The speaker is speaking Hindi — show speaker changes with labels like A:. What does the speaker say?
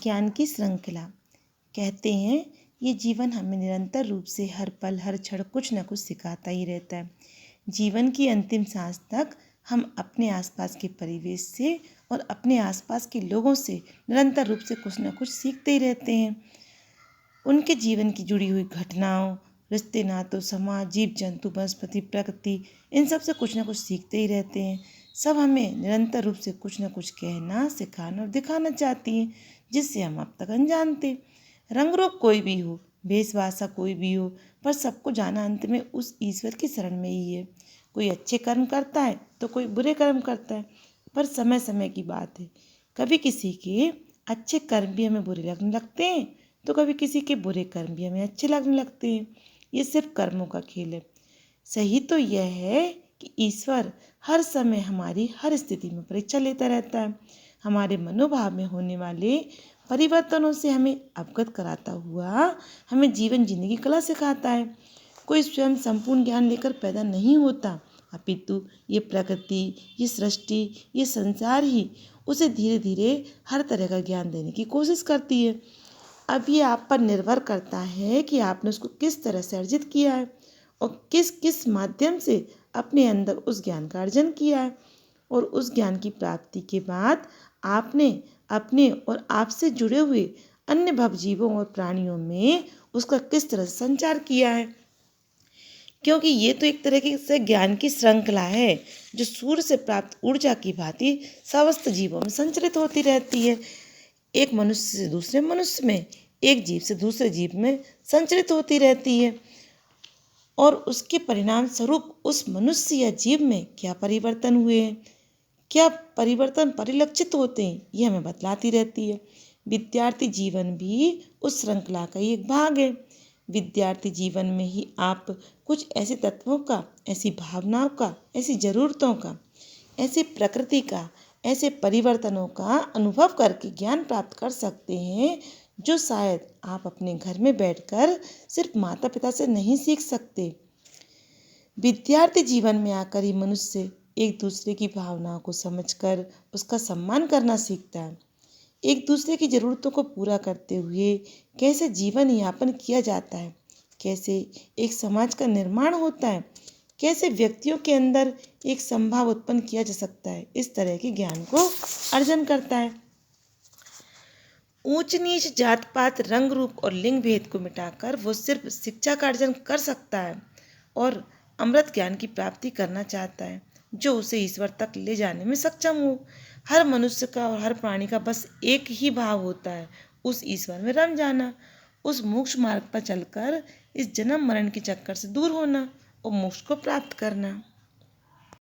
A: ज्ञान की श्रृंखला। कहते हैं ये जीवन हमें निरंतर रूप से हर पल हर क्षण कुछ न कुछ सिखाता ही रहता है। जीवन की अंतिम सांस तक हम अपने आसपास के परिवेश से और अपने आसपास के लोगों से निरंतर रूप से कुछ न कुछ सीखते ही रहते हैं। उनके जीवन की जुड़ी हुई घटनाओं, रिश्ते, नातों, समाज, जीव जंतु, वनस्पति, प्रकृति, इन सब से कुछ न कुछ सीखते ही रहते हैं। सब हमें निरंतर रूप से कुछ न कुछ कहना, सिखाना और दिखाना चाहती हैं, जिससे हम अब तक अनजान थे। रंग रूप कोई भी हो, वेशभाषा कोई भी हो, पर सबको जाना अंत में उस ईश्वर की शरण में ही है। कोई अच्छे कर्म करता है तो कोई बुरे कर्म करता है, पर समय समय की बात है। कभी किसी के अच्छे कर्म भी हमें बुरे लगने लगते हैं तो कभी किसी के बुरे कर्म भी हमें अच्छे लगने लगते हैं। ये सिर्फ कर्मों का खेल है। सही तो यह है कि ईश्वर हर समय हमारी हर स्थिति में परीक्षा लेता रहता है। हमारे मनोभाव में होने वाले परिवर्तनों से हमें अवगत कराता हुआ हमें जीवन जीने की कला सिखाता है। कोई स्वयं संपूर्ण ज्ञान लेकर पैदा नहीं होता, अपितु ये प्रकृति, ये सृष्टि, ये संसार ही उसे धीरे धीरे हर तरह का ज्ञान देने की कोशिश करती है। अब ये आप पर निर्भर करता है कि आपने उसको किस तरह से अर्जित किया है और किस किस माध्यम से अपने अंदर उस ज्ञान का अर्जन किया है। और उस ज्ञान की प्राप्ति के बाद आपने अपने और आपसे जुड़े हुए अन्य भवजीवों और प्राणियों में उसका किस तरह से संचार किया है। क्योंकि ये तो एक तरह से ज्ञान की श्रृंखला है जो सूर्य से प्राप्त ऊर्जा की भांति समस्त जीवों में संचरित होती रहती है। एक मनुष्य से दूसरे मनुष्य में, एक जीव से दूसरे जीव में संचरित होती रहती है। और उसके परिणाम स्वरूप उस मनुष्य या जीव में क्या परिवर्तन हुए हैं, क्या परिवर्तन परिलक्षित होते हैं, ये हमें बतलाती रहती है। विद्यार्थी जीवन भी उस श्रृंखला का ही एक भाग है। विद्यार्थी जीवन में ही आप कुछ ऐसे तत्वों का, ऐसी भावनाओं का, ऐसी ज़रूरतों का, ऐसी प्रकृति का, ऐसे परिवर्तनों का अनुभव करके ज्ञान प्राप्त कर सकते हैं जो शायद आप अपने घर में बैठकर सिर्फ माता पिता से नहीं सीख सकते। विद्यार्थी जीवन में आकर ही मनुष्य एक दूसरे की भावनाओं को समझकर उसका सम्मान करना सीखता है। एक दूसरे की ज़रूरतों को पूरा करते हुए कैसे जीवन यापन किया जाता है, कैसे एक समाज का निर्माण होता है, कैसे व्यक्तियों के अंदर एक संभाव उत्पन्न किया जा सकता है, इस तरह के ज्ञान को अर्जन करता है। ऊंच नीच, जात पात, रंग रूप और लिंग भेद को मिटाकर वो सिर्फ शिक्षा का अर्जन कर सकता है और अमृत ज्ञान की प्राप्ति करना चाहता है जो उसे ईश्वर तक ले जाने में सक्षम हो। हर मनुष्य का और हर प्राणी का बस एक ही भाव होता है, उस ईश्वर में रम जाना, उस मोक्ष मार्ग पर चलकर इस जन्म मरण के चक्कर से दूर होना और मोक्ष को प्राप्त करना।